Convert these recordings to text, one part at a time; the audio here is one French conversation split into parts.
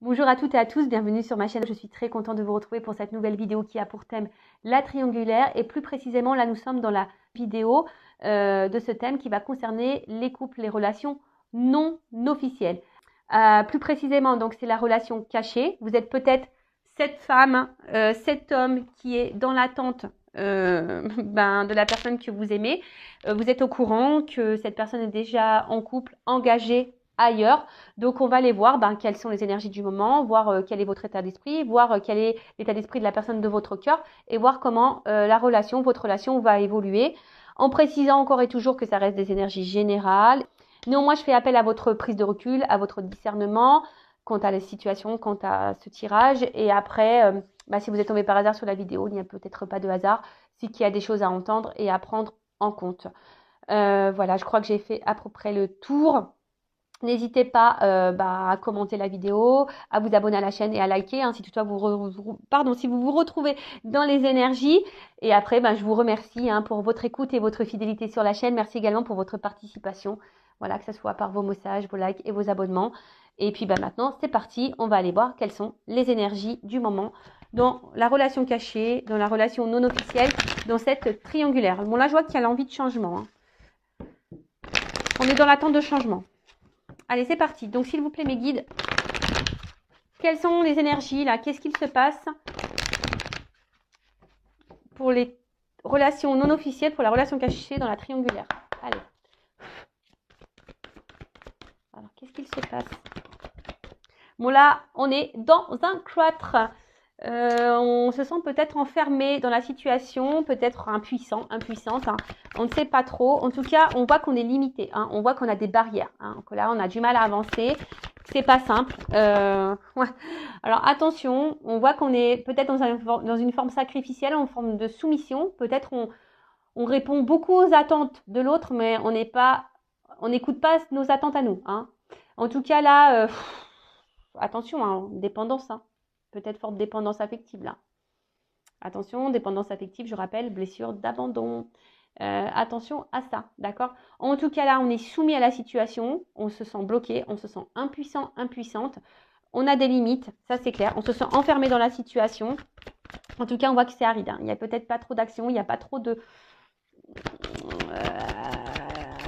Bonjour à toutes et à tous, bienvenue sur ma chaîne. Je suis très contente de vous retrouver pour cette nouvelle vidéo qui a pour thème la triangulaire. Et plus précisément, là nous sommes dans la vidéo de ce thème qui va concerner les couples, les relations non officielles. Plus précisément, donc c'est la relation cachée. Vous êtes peut-être cette femme, cet homme qui est dans l'attente de la personne que vous aimez. Vous êtes au courant que cette personne est déjà en couple, engagée ailleurs. Donc, on va aller voir quelles sont les énergies du moment, voir quel est votre état d'esprit, voir quel est l'état d'esprit de la personne de votre cœur et voir comment votre relation va évoluer. En précisant encore et toujours que ça reste des énergies générales. Néanmoins, je fais appel à votre prise de recul, à votre discernement quant à la situation, quant à ce tirage. Et après, si vous êtes tombé par hasard sur la vidéo, il n'y a peut-être pas de hasard, c'est qu'il y a des choses à entendre et à prendre en compte. Voilà, je crois que j'ai fait à peu près le tour. N'hésitez pas à commenter la vidéo, à vous abonner à la chaîne et à liker si toutefois si vous vous retrouvez dans les énergies. Et après, je vous remercie pour votre écoute et votre fidélité sur la chaîne. Merci également pour votre participation. Voilà, que ce soit par vos messages, vos likes et vos abonnements. Et puis maintenant, c'est parti. On va aller voir quelles sont les énergies du moment dans la relation cachée, dans la relation non officielle, dans cette triangulaire. Bon, là, je vois qu'il y a l'envie de changement. On est dans l'attente de changement. Allez, c'est parti. Donc, s'il vous plaît, mes guides, quelles sont les énergies là? Qu'est-ce qu'il se passe pour les relations non officielles, pour la relation cachée dans la triangulaire? Allez. Alors, qu'est-ce qu'il se passe? Bon, là, on est dans un cloître. On se sent peut-être enfermé dans la situation, peut-être impuissante. On ne sait pas trop. En tout cas, on voit qu'on est limité. On voit qu'on a des barrières. Que là, on a du mal à avancer. C'est pas simple. Ouais. Alors attention, on voit qu'on est peut-être dans une forme sacrificielle, en forme de soumission. Peut-être on répond beaucoup aux attentes de l'autre, mais on n'écoute pas nos attentes à nous. En tout cas là, attention, dépendance. Peut-être forte dépendance affective là. Attention, dépendance affective, je rappelle, blessure d'abandon. Attention à ça, d'accord? En tout cas là, on est soumis à la situation, on se sent bloqué, on se sent impuissant, impuissante. On a des limites, ça c'est clair. On se sent enfermé dans la situation. En tout cas, on voit que c'est aride. Il n'y a peut-être pas trop d'action, il n'y a pas trop de...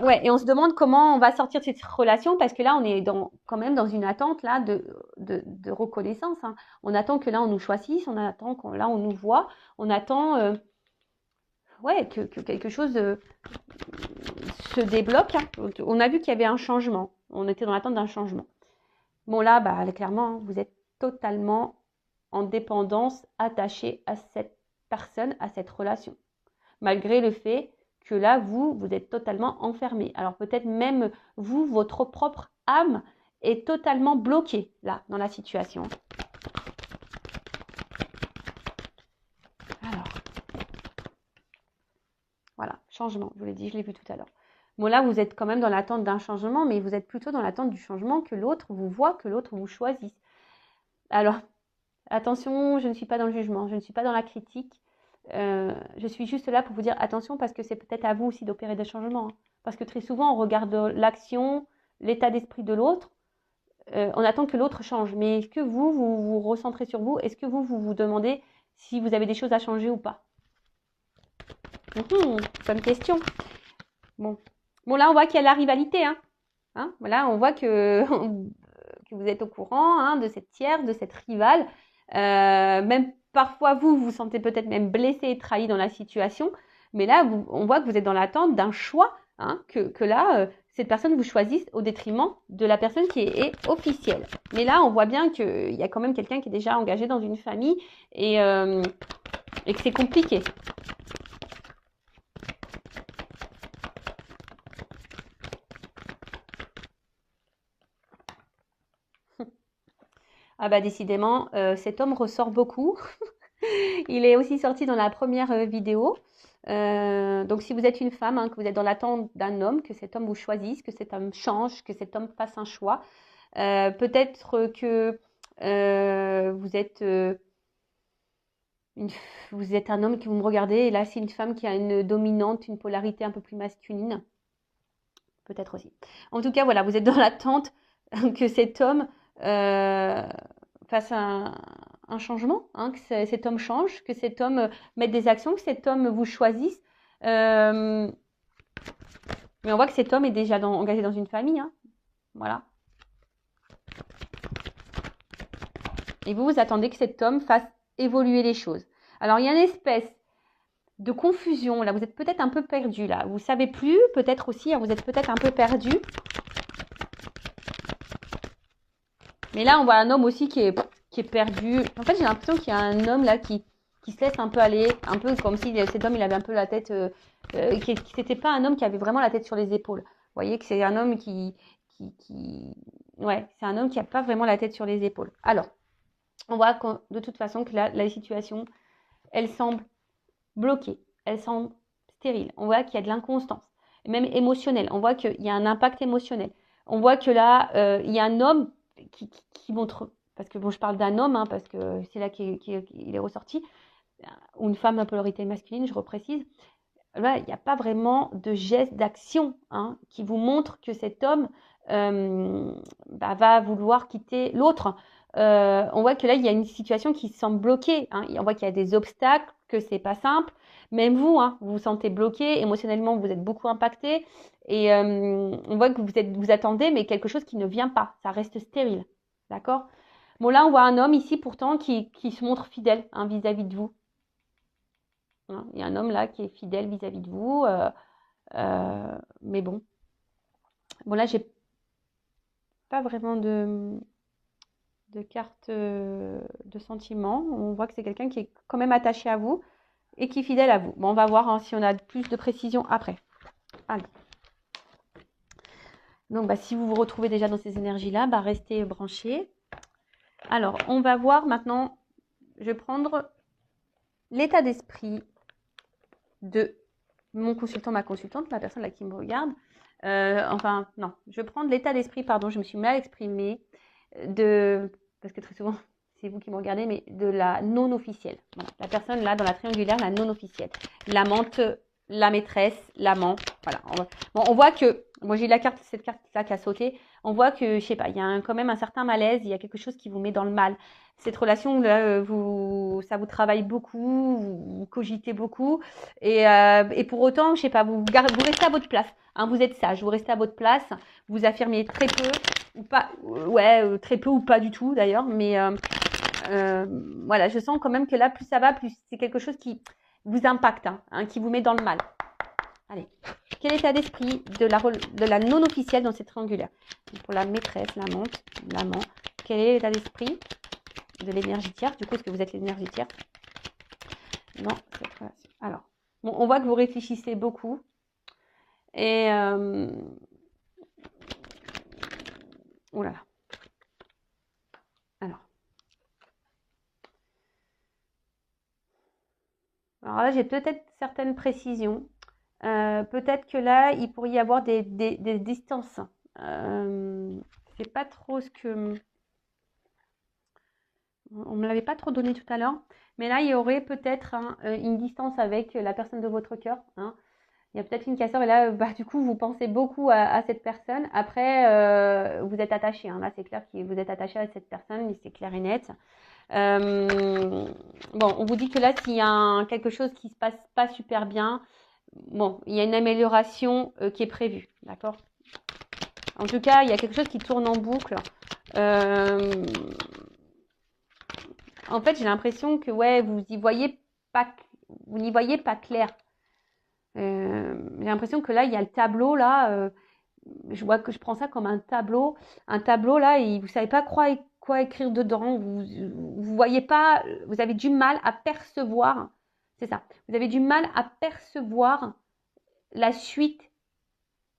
Ouais, et on se demande comment on va sortir de cette relation parce que là, on est quand même dans une attente là de reconnaissance. On attend que là, on nous choisisse, on attend que là, on nous voit, on attend que quelque chose se débloque. On a vu qu'il y avait un changement. On était dans l'attente d'un changement. Bon là, clairement, vous êtes totalement en dépendance, attaché à cette personne, à cette relation. Malgré le fait que là, vous êtes totalement enfermé. Alors peut-être même vous, votre propre âme est totalement bloquée là, dans la situation. Alors, voilà, changement, je vous l'ai dit, je l'ai vu tout à l'heure. Bon là, vous êtes quand même dans l'attente d'un changement, mais vous êtes plutôt dans l'attente du changement que l'autre vous voit, que l'autre vous choisisse. Alors, attention, je ne suis pas dans le jugement, je ne suis pas dans la critique. Je suis juste là pour vous dire attention parce que c'est peut-être à vous aussi d'opérer des changements. Parce que très souvent, on regarde l'action, l'état d'esprit de l'autre. On attend que l'autre change. Mais est-ce que vous vous recentrez sur vous? Est-ce que vous vous demandez si vous avez des choses à changer ou pas? Bonne question. Bon, là, on voit qu'il y a la rivalité. Voilà, on voit que vous êtes au courant de cette tierce, de cette rivale. Même parfois, vous vous sentez peut-être même blessé et trahi dans la situation. Mais là, on voit que vous êtes dans l'attente d'un choix, que là, cette personne vous choisisse au détriment de la personne qui est officielle. Mais là, on voit bien qu'il y a quand même quelqu'un qui est déjà engagé dans une famille et que c'est compliqué. Décidément, cet homme ressort beaucoup. Il est aussi sorti dans la première vidéo. Donc, si vous êtes une femme, que vous êtes dans l'attente d'un homme, que cet homme vous choisisse, que cet homme change, que cet homme fasse un choix. Peut-être que vous êtes un homme que vous me regardez et là, c'est une femme qui a une dominante, une polarité un peu plus masculine. Peut-être aussi. En tout cas, voilà, vous êtes dans l'attente que cet homme fasse un changement, hein, que cet homme change, que cet homme mette des actions, que cet homme vous choisisse. Mais on voit que cet homme est déjà engagé dans une famille. Hein. Voilà. Et vous attendez que cet homme fasse évoluer les choses. Alors, il y a une espèce de confusion. Là, vous êtes peut-être un peu perdu. Là, vous ne savez plus, peut-être aussi, hein, vous êtes peut-être un peu perdu. Mais là, on voit un homme aussi qui est perdu. En fait, j'ai l'impression qu'il y a un homme là qui se laisse un peu aller, un peu comme si cet homme, il avait un peu la tête, c'était pas un homme qui avait vraiment la tête sur les épaules. Vous voyez que c'est un homme ouais, c'est un homme qui n'a pas vraiment la tête sur les épaules. Alors, on voit de toute façon que la situation, elle semble bloquée, elle semble stérile. On voit qu'il y a de l'inconstance, même émotionnelle. On voit qu'il y a un impact émotionnel. On voit que là, il y a un homme qui montre, parce que bon, je parle d'un homme, hein, parce que c'est là qu'il est ressorti, ou une femme à polarité masculine, je reprécise. Là, il n'y a pas vraiment de geste d'action hein, qui vous montre que cet homme va vouloir quitter l'autre. On voit que là, il y a une situation qui semble bloquée. Hein. On voit qu'il y a des obstacles, que c'est pas simple. Même vous, hein, vous vous sentez bloqué. Émotionnellement, vous êtes beaucoup impacté. Et on voit que vous attendez, mais quelque chose qui ne vient pas. Ça reste stérile. D'accord ? Bon, là, on voit un homme ici, pourtant, qui se montre fidèle hein, vis-à-vis de vous. Hein, il y a un homme là qui est fidèle vis-à-vis de vous. Mais bon. Bon, là, j'ai pas vraiment de carte de sentiment. On voit que c'est quelqu'un qui est quand même attaché à vous et qui est fidèle à vous. Bon, on va voir hein, si on a plus de précision après. Allez. Donc, si vous vous retrouvez déjà dans ces énergies-là, restez branchés. Alors, on va voir maintenant, je vais prendre l'état d'esprit de mon consultant, ma consultante, la personne là qui me regarde. Enfin, non, je vais prendre l'état d'esprit, pardon, je me suis mal exprimée, parce que très souvent, c'est vous qui me regardez, mais de la non officielle. Voilà, la personne là, dans la triangulaire, la non officielle. L'amante, la maîtresse, l'amant, voilà. On voit que, moi j'ai cette carte-là qui a sauté, on voit que, je sais pas, il y a quand même un certain malaise, il y a quelque chose qui vous met dans le mal. Cette relation-là, ça vous travaille beaucoup, vous cogitez beaucoup, et pour autant, je sais pas, vous restez à votre place. Hein, vous êtes sage, vous restez à votre place, vous affirmez très peu ou pas, très peu ou pas du tout d'ailleurs, mais voilà, je sens quand même que là, plus ça va, plus c'est quelque chose qui vous impacte, hein, qui vous met dans le mal. Allez, quel état d'esprit de la non officielle dans cette triangulaire? Pour la maîtresse, l'amante, l'amant, quel est l'état d'esprit de l'énergie tierce? Du coup, est-ce que vous êtes l'énergie tierce? Non, cette relation. Alors, bon, on voit que vous réfléchissez beaucoup. Et oh là là. Alors là, j'ai peut-être certaines précisions. Peut-être que là, il pourrait y avoir des distances. C'est pas trop ce que... On ne me l'avait pas trop donné tout à l'heure. Mais là, il y aurait peut-être une distance avec la personne de votre cœur. Hein. Il y a peut-être une cassure et là, du coup, vous pensez beaucoup à cette personne. Après, vous êtes attaché. Hein. Là, c'est clair que vous êtes attaché à cette personne, c'est clair et net. Bon, on vous dit que là, s'il y a quelque chose qui se passe pas super bien, bon, il y a une amélioration qui est prévue, d'accord? En tout cas, il y a quelque chose qui tourne en boucle. En fait, j'ai l'impression que ouais, vous n'y voyez pas clair. J'ai l'impression que là, il y a le tableau là. Je vois que je prends ça comme un tableau là, et vous savez pas quoi écrire dedans. Vous voyez pas, vous avez du mal à percevoir. C'est ça. Vous avez du mal à percevoir la suite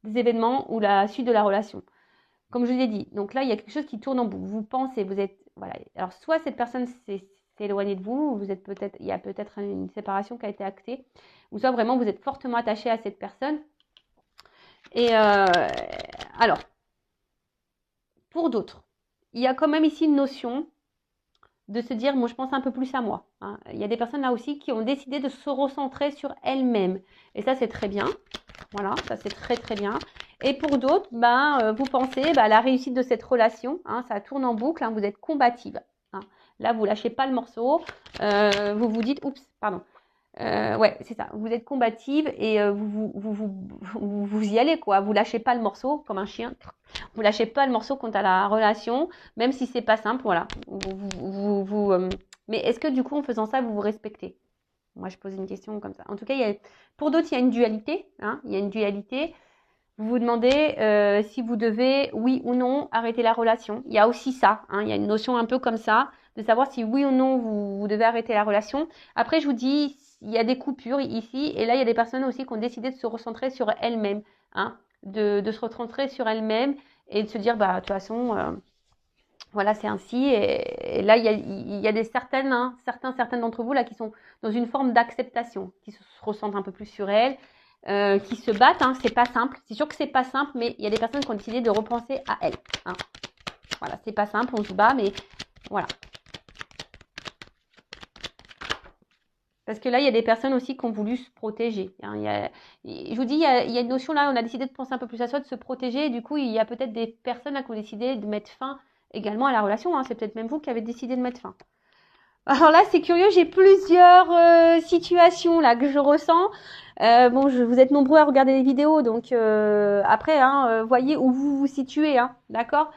des événements ou la suite de la relation. Comme je vous ai dit. Donc là, il y a quelque chose qui tourne en boucle. Vous pensez, vous êtes voilà. Alors soit cette personne s'est éloignée de vous, il y a peut-être une séparation qui a été actée, ou soit vraiment vous êtes fortement attaché à cette personne. Et alors, pour d'autres, il y a quand même ici une notion de se dire, moi je pense un peu plus à moi. Hein. Il y a des personnes là aussi qui ont décidé de se recentrer sur elles-mêmes. Et ça, c'est très bien. Voilà, ça c'est très très bien. Et pour d'autres, vous pensez à la réussite de cette relation. Hein, ça tourne en boucle, hein, vous êtes combative. hein. Là, vous lâchez pas le morceau. Vous vous dites, oups, pardon. Ouais, c'est ça. Vous êtes combative et vous y allez, quoi. Vous lâchez pas le morceau comme un chien. Vous lâchez pas le morceau quant à la relation, même si c'est pas simple, voilà. Mais est-ce que du coup, en faisant ça, vous vous respectez? Moi, je pose une question comme ça. En tout cas, pour d'autres, il y a une dualité, hein. Il y a une dualité. Vous vous demandez si vous devez, oui ou non, arrêter la relation. Il y a aussi ça, hein. Il y a une notion un peu comme ça, de savoir si oui ou non vous devez arrêter la relation. Après, je vous dis, il y a des coupures ici, et là, il y a des personnes aussi qui ont décidé de se recentrer sur elles-mêmes, hein, de se recentrer sur elles-mêmes et de se dire, bah, de toute façon, voilà, c'est ainsi. Et là, il y a des certaines, hein, certaines d'entre vous là qui sont dans une forme d'acceptation, qui se ressentent un peu plus sur elles, qui se battent. Hein, c'est pas simple. C'est sûr que c'est pas simple, mais il y a des personnes qui ont décidé de repenser à elles. Hein. Voilà, c'est pas simple, on se bat, mais voilà. Parce que là, il y a des personnes aussi qui ont voulu se protéger. Hein. Je vous dis, il y a une notion là, on a décidé de penser un peu plus à soi, de se protéger. Et du coup, il y a peut-être des personnes là, qui ont décidé de mettre fin également à la relation. Hein. C'est peut-être même vous qui avez décidé de mettre fin. Alors là, c'est curieux, j'ai plusieurs situations là que je ressens. Bon, vous êtes nombreux à regarder les vidéos, donc après, hein, voyez où vous vous situez, hein, d'accord?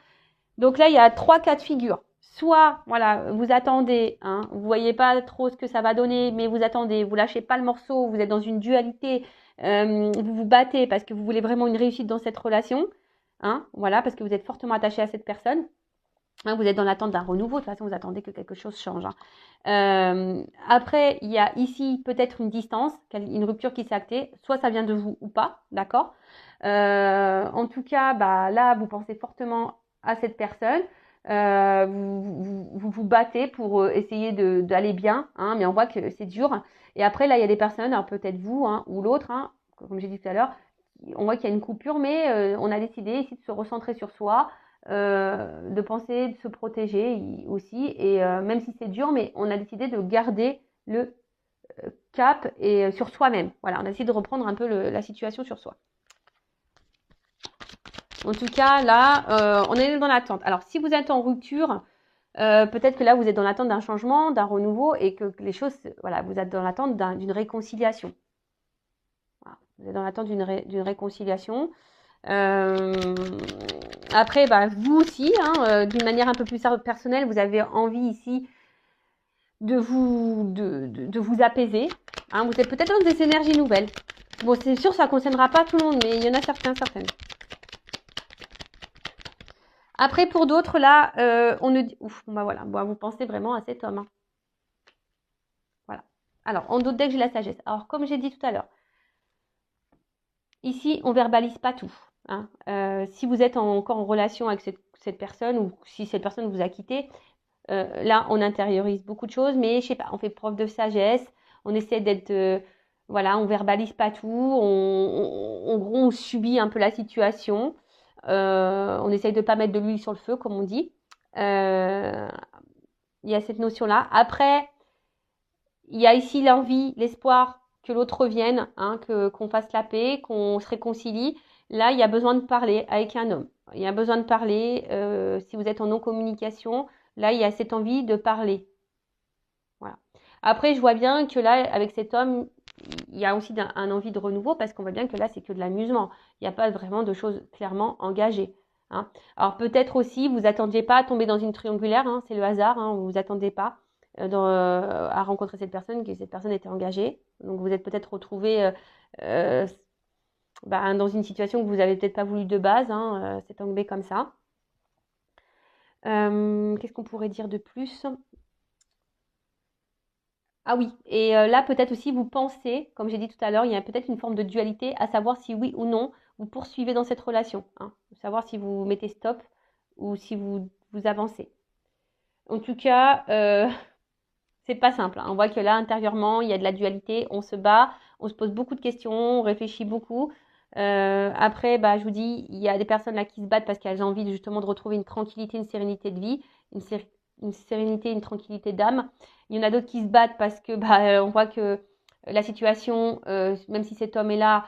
Donc là, il y a 3 cas de figure. Soit, voilà, vous attendez, hein, vous voyez pas trop ce que ça va donner, mais vous attendez, vous lâchez pas le morceau, vous êtes dans une dualité, vous vous battez parce que vous voulez vraiment une réussite dans cette relation, hein, voilà, parce que vous êtes fortement attaché à cette personne. Hein, vous êtes dans l'attente d'un renouveau, de toute façon, vous attendez que quelque chose change. Hein. Après, il y a ici peut-être une distance, une rupture qui s'est actée, soit ça vient de vous ou pas, d'accord? En tout cas, bah, là, vous pensez fortement à cette personne. Vous battez pour essayer d'aller bien, hein, mais on voit que c'est dur. Et après, là, il y a des personnes, alors peut-être vous hein, ou l'autre, hein, comme j'ai dit tout à l'heure, on voit qu'il y a une coupure, mais on a décidé ici de se recentrer sur soi, de penser, de se protéger aussi. Et même si c'est dur, mais on a décidé de garder le cap et sur soi-même. Voilà, on a décidé de reprendre un peu la situation sur soi. En tout cas, là, on est dans l'attente. Alors, si vous êtes en rupture, peut-être que là, vous êtes dans l'attente d'un changement, d'un renouveau et que les choses, voilà, vous êtes dans l'attente d'une réconciliation. Voilà, vous êtes dans l'attente d'une réconciliation. Après, bah, vous aussi, hein, d'une manière un peu plus personnelle, vous avez envie ici de vous apaiser. Hein, vous êtes peut-être dans des énergies nouvelles. Bon, c'est sûr, ça ne concernera pas tout le monde, mais il y en a certaines. Après, pour d'autres, là, on ne dit... Ouf, bah voilà, bon, vous pensez vraiment à cet homme. Hein. Voilà. Alors, on doute dès que j'ai la sagesse. Alors, comme j'ai dit tout à l'heure, ici, on verbalise pas tout. Hein. Si vous êtes encore en relation avec cette personne ou si cette personne vous a quitté, là, on intériorise beaucoup de choses, mais je sais pas, on fait preuve de sagesse, on essaie d'être... voilà, on verbalise pas tout, on subit un peu la situation. On essaye de ne pas mettre de l'huile sur le feu, comme on dit. Il y a cette notion-là. Après, il y a ici l'envie, l'espoir que l'autre revienne, hein, qu'on fasse la paix, qu'on se réconcilie. Là, il y a besoin de parler avec un homme. Il y a besoin de parler. Si vous êtes en non-communication, là, il y a cette envie de parler. Voilà. Après, je vois bien que là, avec cet homme, il y a aussi un envie de renouveau parce qu'on voit bien que là, c'est que de l'amusement. Il n'y a pas vraiment de choses clairement engagées. Hein. Alors peut-être aussi, vous attendiez pas à tomber dans une triangulaire, hein, c'est le hasard, hein, vous vous attendez pas à rencontrer cette personne, que cette personne était engagée. Donc vous êtes peut-être retrouvé dans une situation que vous n'avez peut-être pas voulu de base, hein, c'est tombé comme ça. Qu'est-ce qu'on pourrait dire de plus ? Ah oui, et là peut-être aussi vous pensez, comme j'ai dit tout à l'heure, il y a peut-être une forme de dualité à savoir si oui ou non vous poursuivez dans cette relation, hein, savoir si vous mettez stop ou si vous avancez. En tout cas, c'est pas simple. Hein. On voit que là intérieurement il y a de la dualité, on se bat, on se pose beaucoup de questions, on réfléchit beaucoup. Après, bah, je vous dis, il y a des personnes là qui se battent parce qu'elles ont envie justement de retrouver une tranquillité, une sérénité de vie, une sérénité, une tranquillité d'âme. Il y en a d'autres qui se battent parce que on voit que la situation, même si cet homme est là,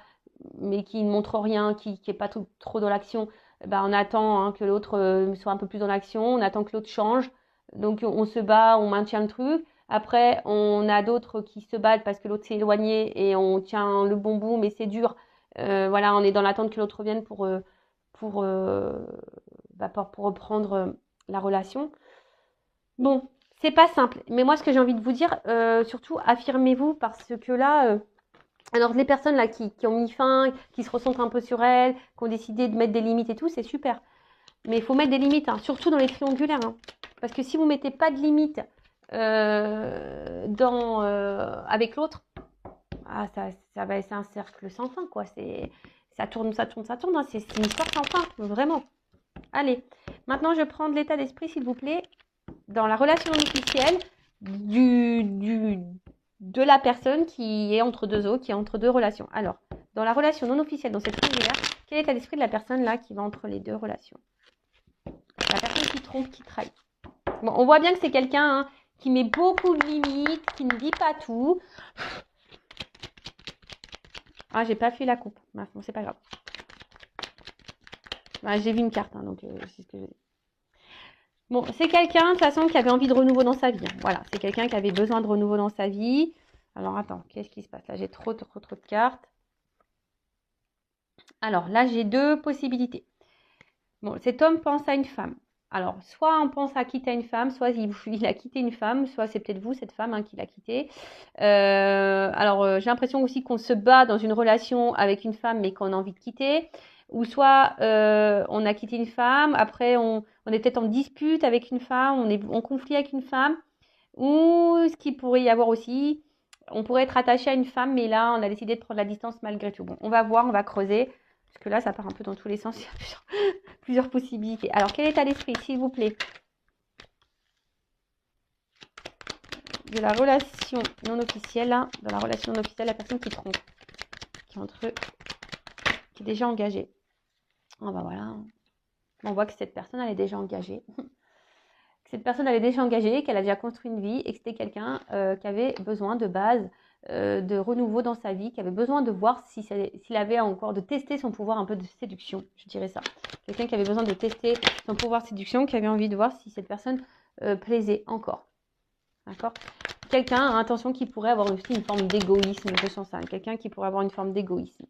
mais qui ne montre rien, qui n'est pas trop dans l'action, on attend hein, que l'autre soit un peu plus dans l'action, on attend que l'autre change. Donc on se bat, on maintient le truc. Après, on a d'autres qui se battent parce que l'autre s'est éloigné et on tient le bon bout, mais c'est dur. Voilà, on est dans l'attente que l'autre revienne pour, pour reprendre la relation. Bon, c'est pas simple. Mais moi, ce que j'ai envie de vous dire, surtout, affirmez-vous parce que là, alors les personnes là qui ont mis fin, qui se recentrent un peu sur elles, qui ont décidé de mettre des limites et tout, c'est super. Mais il faut mettre des limites, hein, surtout dans les triangulaires. Hein. Parce que si vous ne mettez pas de limites avec l'autre, c'est un cercle sans fin, quoi. Ça tourne, ça tourne, ça tourne. Hein. C'est une histoire sans fin, vraiment. Allez, maintenant je prends de l'état d'esprit, s'il vous plaît, dans la relation non officielle de la personne qui est entre deux autres, qui est entre deux relations. Alors, dans la relation non officielle, dans cette triangulaire, quel est l'état d'esprit de la personne là qui va entre les deux relations? La personne qui trompe, qui trahit. Bon, on voit bien que c'est quelqu'un hein, qui met beaucoup de limites, qui ne dit pas tout. Ah, j'ai pas fait la coupe. Bon, c'est pas grave. Bah, j'ai vu une carte, hein, donc c'est ce que je dis. Bon, c'est quelqu'un, de toute façon, qui avait envie de renouveau dans sa vie. Hein. Voilà, c'est quelqu'un qui avait besoin de renouveau dans sa vie. Alors, attends, qu'est-ce qui se passe? Là, j'ai trop de cartes. Alors, là, j'ai deux possibilités. Bon, cet homme pense à une femme. Alors, soit on pense à quitter une femme, soit il a quitté une femme, soit c'est peut-être vous, cette femme, hein, qui l'a quitté. J'ai l'impression aussi qu'on se bat dans une relation avec une femme, mais qu'on a envie de quitter. Ou soit on a quitté une femme, après on est peut-être en dispute avec une femme, on est en conflit avec une femme. Ou ce qu'il pourrait y avoir aussi, on pourrait être attaché à une femme, mais là, on a décidé de prendre la distance malgré tout. Bon, on va voir, on va creuser. Parce que là, ça part un peu dans tous les sens. Il y a plusieurs possibilités. Alors, quel état d'esprit, s'il vous plaît, de la relation non officielle, hein, dans la relation non officielle, la personne qui trompe, qui est déjà engagée. Oh, bah voilà. On voit que cette personne, elle est déjà engagée. Cette personne, elle est déjà engagée, qu'elle a déjà construit une vie et que c'était quelqu'un qui avait besoin de base de renouveau dans sa vie, qui avait besoin de voir s'il avait encore, de tester son pouvoir un peu de séduction, je dirais ça. Quelqu'un qui avait besoin de tester son pouvoir de séduction, qui avait envie de voir si cette personne plaisait encore. D'accord? Quelqu'un, attention, qui pourrait avoir aussi une forme d'égoïsme, je sens ça. Quelqu'un qui pourrait avoir une forme d'égoïsme.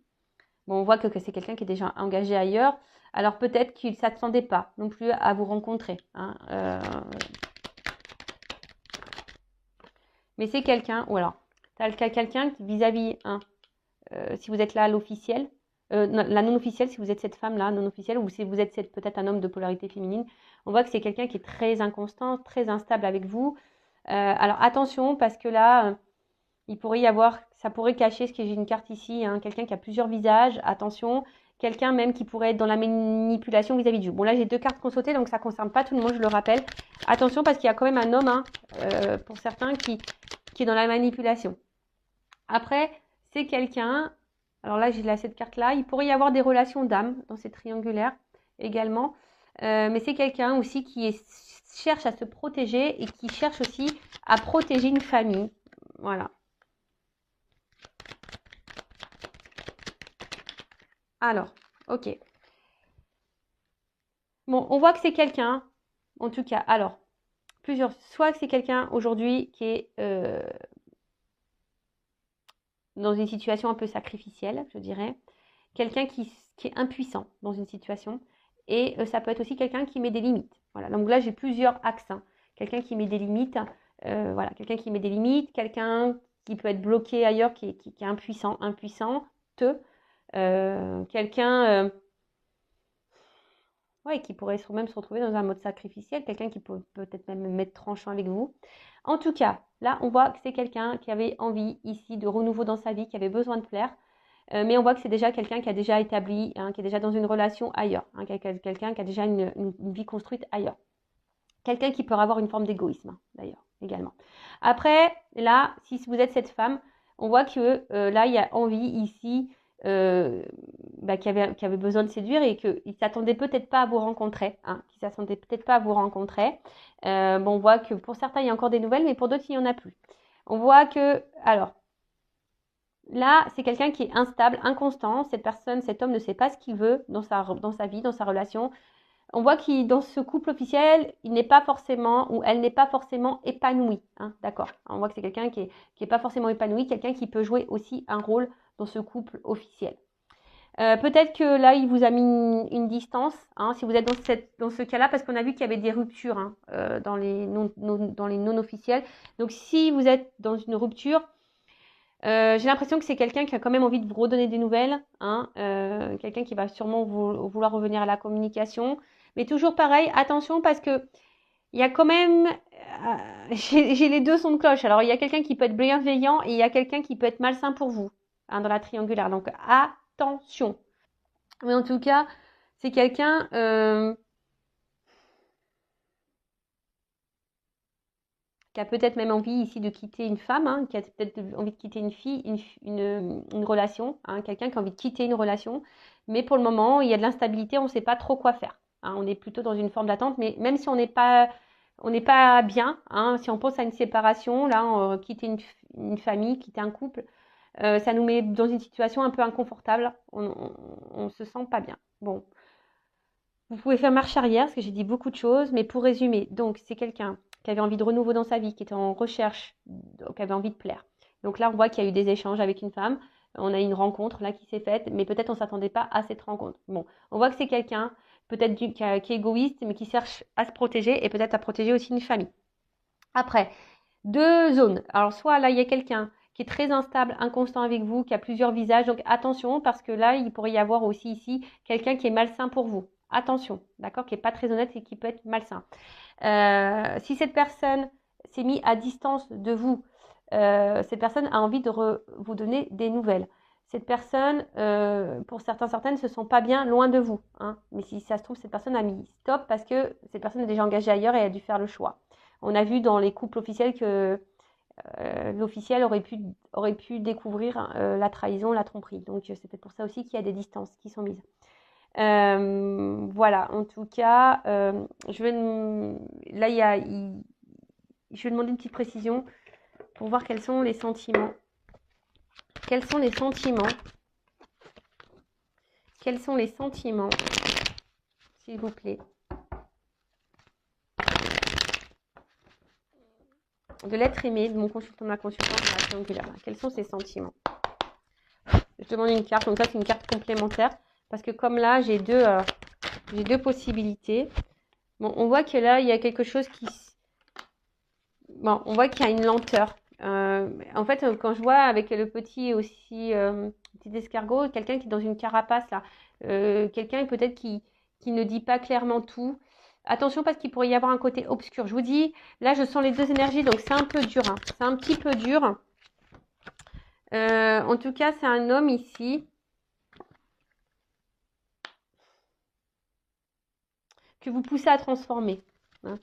Bon, on voit que c'est quelqu'un qui est déjà engagé ailleurs. Alors peut-être qu'il ne s'attendait pas non plus à vous rencontrer. Hein, Mais c'est quelqu'un, ou alors, quelqu'un qui vis-à-vis, hein, si vous êtes là à l'officiel, la non-officielle, si vous êtes cette femme-là, non-officielle, ou si vous êtes peut-être un homme de polarité féminine, on voit que c'est quelqu'un qui est très inconstant, très instable avec vous. Alors attention, parce que là, il pourrait y avoir, ça pourrait cacher, ce que j'ai une carte ici, hein, quelqu'un qui a plusieurs visages, attention, quelqu'un même qui pourrait être dans la manipulation vis-à-vis de vous. Bon là j'ai deux cartes qui ont sauté, donc ça ne concerne pas tout le monde, je le rappelle. Attention parce qu'il y a quand même un homme, hein, pour certains, qui est dans la manipulation. Après, c'est quelqu'un, alors là j'ai cette carte-là, il pourrait y avoir des relations d'âme dans ces triangulaires également, mais c'est quelqu'un aussi qui cherche à se protéger et qui cherche aussi à protéger une famille. Voilà. Alors, ok. Bon, on voit que c'est quelqu'un, en tout cas, alors, soit que c'est quelqu'un aujourd'hui qui est dans une situation un peu sacrificielle, je dirais. Quelqu'un qui est impuissant dans une situation. Et ça peut être aussi quelqu'un qui met des limites. Voilà, donc là, j'ai plusieurs axes. Hein. Quelqu'un qui met des limites, voilà, quelqu'un qui met des limites, quelqu'un qui peut être bloqué ailleurs, qui est impuissante, quelqu'un qui pourrait même se retrouver dans un mode sacrificiel, quelqu'un qui peut peut-être même être tranchant avec vous. En tout cas, là, on voit que c'est quelqu'un qui avait envie ici de renouveau dans sa vie, qui avait besoin de plaire. Mais on voit que c'est déjà quelqu'un qui a déjà établi, hein, qui est déjà dans une relation ailleurs, hein, quelqu'un qui a déjà une vie construite ailleurs. Quelqu'un qui peut avoir une forme d'égoïsme, hein, d'ailleurs, également. Après, là, si vous êtes cette femme, on voit que là, il y a envie ici, qui avait besoin de séduire et qu'il ne s'attendait peut-être pas à vous rencontrer. Hein, on voit que pour certains, il y a encore des nouvelles, mais pour d'autres, il n'y en a plus. On voit que, alors, là, c'est quelqu'un qui est instable, inconstant. Cette personne, cet homme ne sait pas ce qu'il veut dans sa vie, dans sa relation. On voit qu'il dans ce couple officiel, il n'est pas forcément ou elle n'est pas forcément épanouie. Hein, d'accord. On voit que c'est quelqu'un qui est pas forcément épanoui, quelqu'un qui peut jouer aussi un rôle dans ce couple officiel. Peut-être que là, il vous a mis une distance, hein, si vous êtes dans ce cas-là, parce qu'on a vu qu'il y avait des ruptures hein, dans les non officiels. Donc, si vous êtes dans une rupture, j'ai l'impression que c'est quelqu'un qui a quand même envie de vous redonner des nouvelles, hein, quelqu'un qui va sûrement vouloir revenir à la communication. Mais toujours pareil, attention parce que il y a quand même, j'ai les deux sons de cloche. Alors, il y a quelqu'un qui peut être bienveillant et il y a quelqu'un qui peut être malsain pour vous hein, dans la triangulaire. Donc, attention. Mais en tout cas, c'est quelqu'un qui a peut-être même envie ici de quitter une femme, hein, qui a peut-être envie de quitter une fille, une relation, hein, quelqu'un qui a envie de quitter une relation. Mais pour le moment, il y a de l'instabilité, on ne sait pas trop quoi faire. Hein, on est plutôt dans une forme d'attente, mais même si on n'est pas bien, hein, si on pense à une séparation, là, quitter une famille, quitter un couple, ça nous met dans une situation un peu inconfortable. On se sent pas bien. Bon, vous pouvez faire marche arrière, parce que j'ai dit beaucoup de choses, mais pour résumer, donc c'est quelqu'un qui avait envie de renouveau dans sa vie, qui était en recherche, qui avait envie de plaire. Donc là, on voit qu'il y a eu des échanges avec une femme, on a une rencontre là qui s'est faite, mais peut-être on ne s'attendait pas à cette rencontre. Bon, on voit que c'est quelqu'un peut-être qui est égoïste, mais qui cherche à se protéger et peut-être à protéger aussi une famille. Après, deux zones. Alors soit là, il y a quelqu'un qui est très instable, inconstant avec vous, qui a plusieurs visages. Donc attention, parce que là, il pourrait y avoir aussi ici quelqu'un qui est malsain pour vous. Attention, d'accord, qui n'est pas très honnête et qui peut être malsain. Si cette personne s'est mise à distance de vous, cette personne a envie de vous donner des nouvelles. Cette personne, pour certaines, ne se sent pas bien loin de vous. Hein. Mais si ça se trouve, cette personne a mis stop parce que cette personne est déjà engagée ailleurs et a dû faire le choix. On a vu dans les couples officiels que l'officiel aurait pu découvrir la trahison, la tromperie. Donc c'est peut-être pour ça aussi qu'il y a des distances qui sont mises. Voilà, en tout cas, je vais demander une petite précision pour voir quels sont les sentiments. Quels sont les sentiments? Quels sont les sentiments, s'il vous plaît, de l'être aimé, de mon consultant, de ma consultante, de la triangulaire. Quels sont ces sentiments? Je demande une carte, donc ça c'est une carte complémentaire, parce que comme là, j'ai deux possibilités. Bon, on voit que là, il y a quelque chose qui... Bon, on voit qu'il y a une lenteur. En fait, quand je vois avec le petit aussi, petit escargot, quelqu'un qui est dans une carapace là, quelqu'un peut-être qui ne dit pas clairement tout. Attention parce qu'il pourrait y avoir un côté obscur. Je vous dis, là je sens les deux énergies, donc c'est un peu dur. Hein. C'est un petit peu dur. En tout cas, c'est un homme ici que vous poussez à transformer. Hein.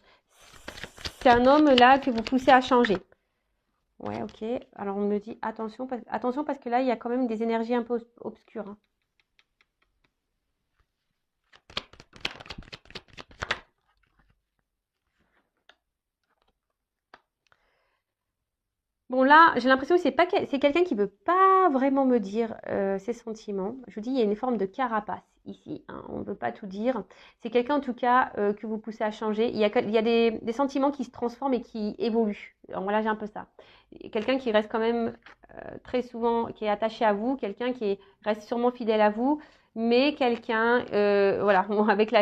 C'est un homme là que vous poussez à changer. Ouais, ok. Alors on me dit attention parce que là, il y a quand même des énergies un peu obscures. Hein. Bon là, j'ai l'impression que c'est quelqu'un qui ne veut pas vraiment me dire ses sentiments. Je vous dis, il y a une forme de carapace ici. Hein, on ne veut pas tout dire. C'est quelqu'un en tout cas que vous poussez à changer. Il y a des sentiments qui se transforment et qui évoluent. Alors voilà, j'ai un peu ça. Quelqu'un qui reste quand même très souvent, qui est attaché à vous, quelqu'un qui reste sûrement fidèle à vous, mais quelqu'un, voilà, avec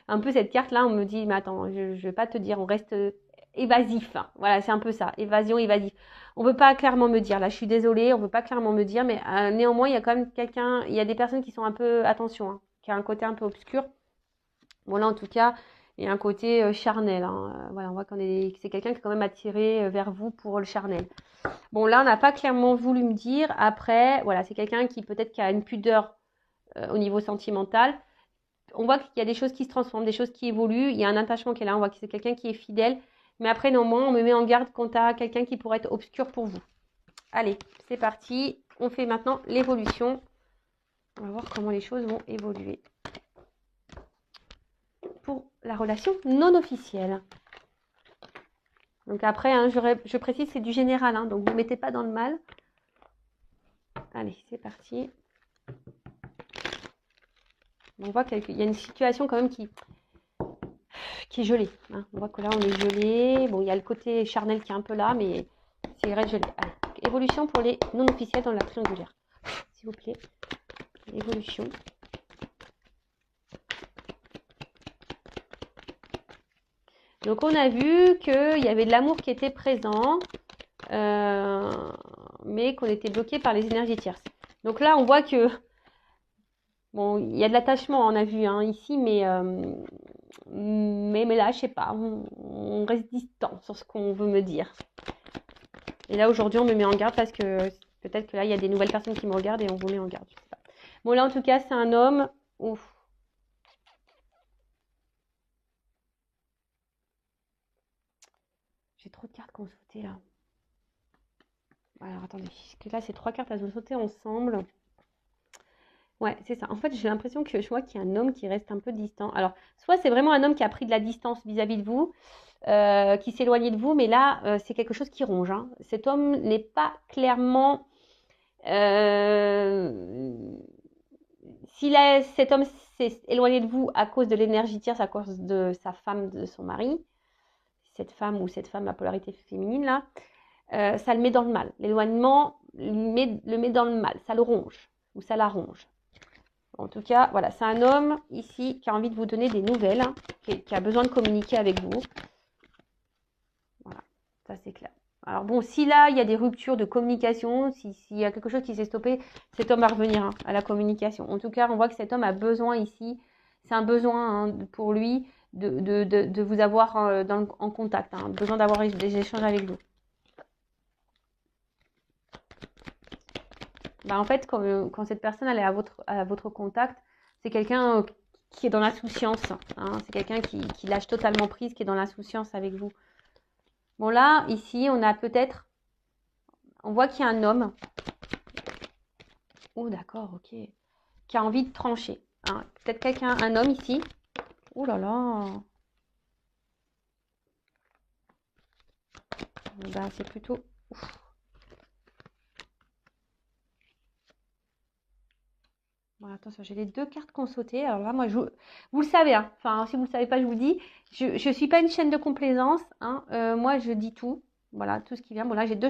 un peu cette carte-là, on me dit, mais attends, je ne vais pas te dire, on reste évasif. Hein. Voilà, c'est un peu ça, évasion, évasif. On ne veut pas clairement me dire, là je suis désolée, on ne veut pas clairement me dire, mais néanmoins il y a quand même quelqu'un, il y a des personnes qui sont un peu, attention, hein, qui a un côté un peu obscur. Bon là en tout cas, il y a un côté charnel. Hein. Voilà, on voit c'est quelqu'un qui est quand même attiré vers vous pour le charnel. Bon là on n'a pas clairement voulu me dire, après, voilà, c'est quelqu'un qui peut-être qui a une pudeur au niveau sentimental. On voit qu'il y a des choses qui se transforment, des choses qui évoluent, il y a un attachement qui est là, on voit que c'est quelqu'un qui est fidèle. Mais après, néanmoins, on me met en garde quant à quelqu'un qui pourrait être obscur pour vous. Allez, c'est parti. On fait maintenant l'évolution. On va voir comment les choses vont évoluer. Pour la relation non officielle. Donc après, hein, je précise, c'est du général. Hein, donc vous ne mettez pas dans le mal. Allez, c'est parti. On voit qu'il y a une situation quand même qui qui est gelé. Hein. On voit que là, on est gelé. Bon, il y a le côté charnel qui est un peu là, mais c'est reste gelé. Allez, évolution pour les non officiels dans la triangulaire. S'il vous plaît. Évolution. Donc, on a vu qu'il y avait de l'amour qui était présent, mais qu'on était bloqué par les énergies tierces. Donc là, on voit que, bon, il y a de l'attachement, on a vu hein, ici, mais là, je sais pas, on reste distant sur ce qu'on veut me dire. Et là, aujourd'hui, on me met en garde parce que peut-être que là, il y a des nouvelles personnes qui me regardent et on vous met en garde. Je sais pas. Bon, là, en tout cas, c'est un homme. Ouf. J'ai trop de cartes qui ont sauté là. Alors, attendez. Parce que là, c'est 3 cartes, elles ont sauté ensemble. Ouais, c'est ça. En fait, j'ai l'impression que je vois qu'il y a un homme qui reste un peu distant. Alors, soit c'est vraiment un homme qui a pris de la distance vis-à-vis de vous, qui s'est éloigné de vous, mais là, c'est quelque chose qui ronge. Hein. Cet homme n'est pas clairement... si cet homme s'est éloigné de vous à cause de l'énergie tierce, à cause de sa femme, de son mari, cette femme ou cette femme à polarité féminine, là, ça le met dans le mal. L'éloignement le met dans le mal, ça le ronge ou ça la ronge. En tout cas, voilà, c'est un homme ici qui a envie de vous donner des nouvelles, hein, qui a besoin de communiquer avec vous. Voilà, ça c'est clair. Alors bon, si là, il y a des ruptures de communication, s'il y a quelque chose qui s'est stoppé, cet homme va revenir hein, à la communication. En tout cas, on voit que cet homme a besoin ici, c'est un besoin hein, pour lui de vous avoir en contact, hein, besoin d'avoir des échanges avec vous. Bah, en fait, quand cette personne elle est à votre contact, c'est quelqu'un qui est dans l'insouciance. Hein, c'est quelqu'un qui lâche totalement prise, qui est dans l'insouciance avec vous. Bon là, ici, on a peut-être... On voit qu'il y a un homme. Oh d'accord, ok. Qui a envie de trancher. Hein. Peut-être quelqu'un, un homme ici. Oh là là. Bah, c'est plutôt... Ouf. Bon, attention, j'ai les 2 cartes qui ont sauté. Alors là, moi, vous le savez, hein. Enfin, si vous ne le savez pas, je vous le dis. Je ne suis pas une chaîne de complaisance. Hein. Moi, je dis tout. Voilà, tout ce qui vient. Bon, là, j'ai 2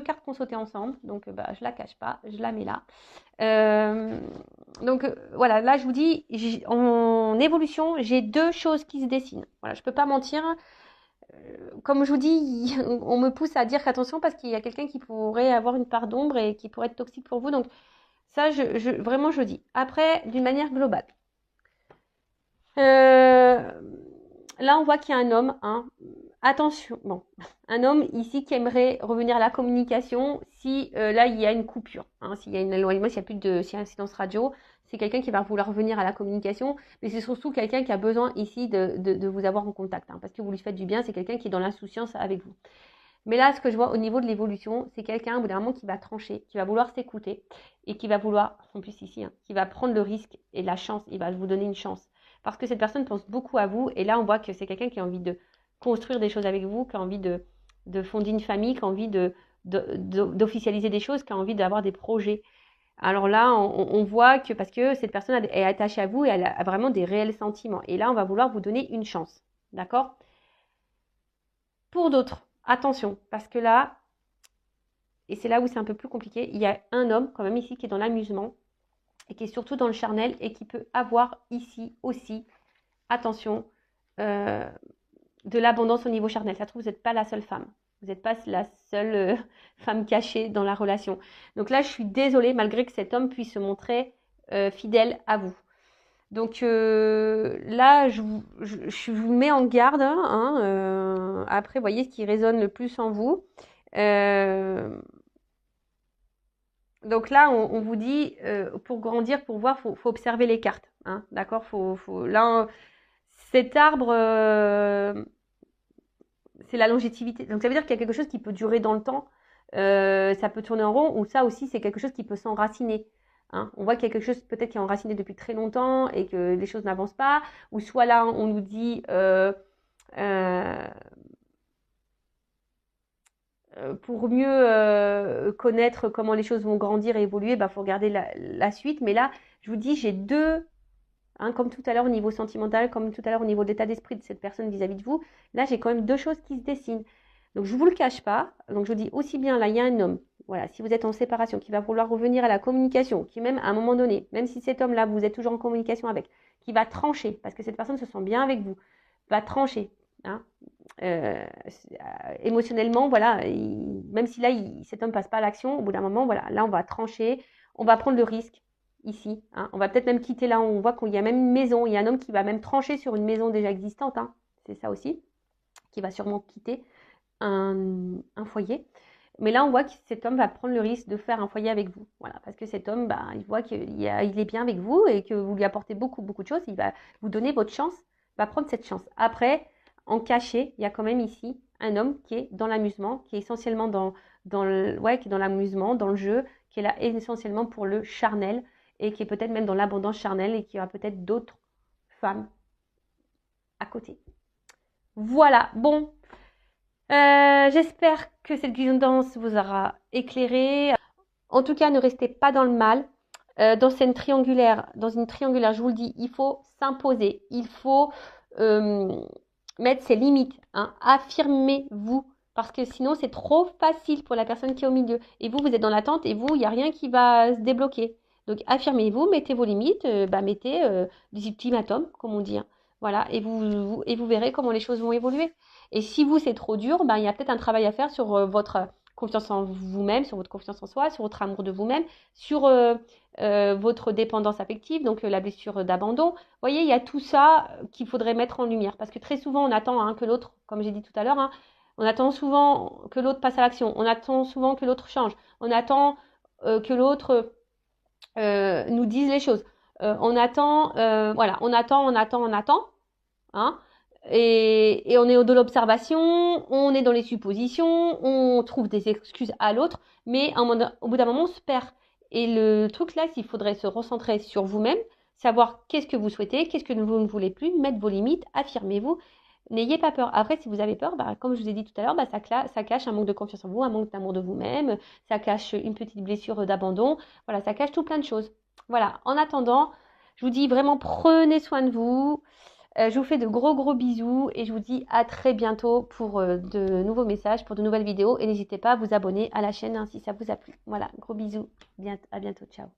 cartes qui ont sauté ensemble. Donc, bah, je ne la cache pas. Je la mets là. Donc, voilà, là, je vous dis, en évolution, j'ai 2 choses qui se dessinent. Voilà, je ne peux pas mentir. Comme je vous dis, on me pousse à dire attention parce qu'il y a quelqu'un qui pourrait avoir une part d'ombre et qui pourrait être toxique pour vous. Donc, ça, vraiment, je le dis. Après, d'une manière globale. Là, on voit qu'il y a un homme. Hein. Attention, bon, un homme ici qui aimerait revenir à la communication si là, il y a une coupure. Hein, s'il y a un éloignement, s'il y a un silence radio, c'est quelqu'un qui va vouloir revenir à la communication. Mais c'est surtout quelqu'un qui a besoin ici de vous avoir en contact. Hein, parce que vous lui faites du bien, c'est quelqu'un qui est dans l'insouciance avec vous. Mais là, ce que je vois au niveau de l'évolution, c'est quelqu'un, au bout d'un moment, qui va trancher, qui va vouloir s'écouter et qui va vouloir, en plus ici, hein, qui va prendre le risque et la chance, il va vous donner une chance. Parce que cette personne pense beaucoup à vous et là, on voit que c'est quelqu'un qui a envie de construire des choses avec vous, qui a envie de fonder une famille, qui a envie d'officialiser des choses, qui a envie d'avoir des projets. Alors là, on voit que parce que cette personne est attachée à vous et elle a vraiment des réels sentiments. Et là, on va vouloir vous donner une chance. D'accord ? Pour d'autres, attention, parce que là, et c'est là où c'est un peu plus compliqué, il y a un homme quand même ici qui est dans l'amusement et qui est surtout dans le charnel et qui peut avoir ici aussi, attention, de l'abondance au niveau charnel. Ça se trouve, vous n'êtes pas la seule femme. Vous n'êtes pas la seule femme cachée dans la relation. Donc là, je suis désolée, malgré que cet homme puisse se montrer fidèle à vous. Donc là, je vous mets en garde. Hein, après, voyez ce qui résonne le plus en vous. Donc là, on vous dit, pour grandir, pour voir, faut observer les cartes. Hein, d'accord, là, cet arbre, c'est la longévité. Donc ça veut dire qu'il y a quelque chose qui peut durer dans le temps. Ça peut tourner en rond, ou ça aussi, c'est quelque chose qui peut s'enraciner. Hein. On voit qu'il y a quelque chose peut-être qui est enraciné depuis très longtemps et que les choses n'avancent pas. Ou soit là, on nous dit pour mieux connaître comment les choses vont grandir et évoluer, bah, faut regarder la suite. Mais là, je vous dis, j'ai 2 Hein, comme tout à l'heure au niveau sentimental, comme tout à l'heure au niveau de l'état d'esprit de cette personne vis-à-vis de vous, là j'ai quand même deux choses qui se dessinent. Donc je ne vous le cache pas, donc je vous dis aussi bien là, il y a un homme, voilà, si vous êtes en séparation, qui va vouloir revenir à la communication, qui même à un moment donné, même si cet homme-là, vous êtes toujours en communication avec, qui va trancher, parce que cette personne se sent bien avec vous, va trancher, hein, émotionnellement, voilà, même si là, cet homme passe pas à l'action, au bout d'un moment, voilà, là on va trancher, on va prendre le risque, ici. Hein. On va peut-être même quitter là, on voit qu'il y a même une maison, il y a un homme qui va même trancher sur une maison déjà existante, hein. C'est ça aussi, qui va sûrement quitter un foyer. Mais là, on voit que cet homme va prendre le risque de faire un foyer avec vous. Voilà, parce que cet homme, bah, il voit qu'il est bien avec vous et que vous lui apportez beaucoup, beaucoup de choses. Il va vous donner votre chance, il va prendre cette chance. Après, en caché, il y a quand même ici un homme qui est dans l'amusement, qui est essentiellement qui est dans l'amusement, dans le jeu, qui est là essentiellement pour le charnel et qui est peut-être même dans l'abondance charnelle et qui aura peut-être d'autres femmes à côté. Voilà, bon, j'espère que cette guidance vous aura éclairé. En tout cas, ne restez pas dans le mal. Dans une triangulaire, je vous le dis, il faut s'imposer, il faut mettre ses limites, hein. Affirmez-vous, parce que sinon c'est trop facile pour la personne qui est au milieu. Et vous êtes dans l'attente et il n'y a rien qui va se débloquer. Donc affirmez-vous, mettez vos limites, mettez des ultimatums, comme on dit. Hein. Voilà, et vous verrez comment les choses vont évoluer. Et si vous, c'est trop dur, il y a peut-être un travail à faire sur votre confiance en vous-même, sur votre confiance en soi, sur votre amour de vous-même, sur votre dépendance affective, donc la blessure d'abandon. Vous voyez, il y a tout ça qu'il faudrait mettre en lumière. Parce que très souvent, on attend que l'autre, comme j'ai dit tout à l'heure, hein, on attend souvent que l'autre passe à l'action. On attend souvent que l'autre change. On attend que l'autre nous dise les choses. On attend. Hein, et on est de l'observation, on est dans les suppositions, on trouve des excuses à l'autre, mais au bout d'un moment, on se perd. Et le truc là, il faudrait se recentrer sur vous-même, savoir qu'est-ce que vous souhaitez, qu'est-ce que vous ne voulez plus, mettre vos limites, affirmez-vous. N'ayez pas peur. Après, si vous avez peur, comme je vous ai dit tout à l'heure, ça cache un manque de confiance en vous, un manque d'amour de vous-même, ça cache une petite blessure d'abandon. Voilà, ça cache tout plein de choses. Voilà, en attendant, je vous dis vraiment prenez soin de vous. Je vous fais de gros bisous et je vous dis à très bientôt pour de nouveaux messages, pour de nouvelles vidéos. Et n'hésitez pas à vous abonner à la chaîne si ça vous a plu. Voilà, gros bisous. À bientôt. Ciao.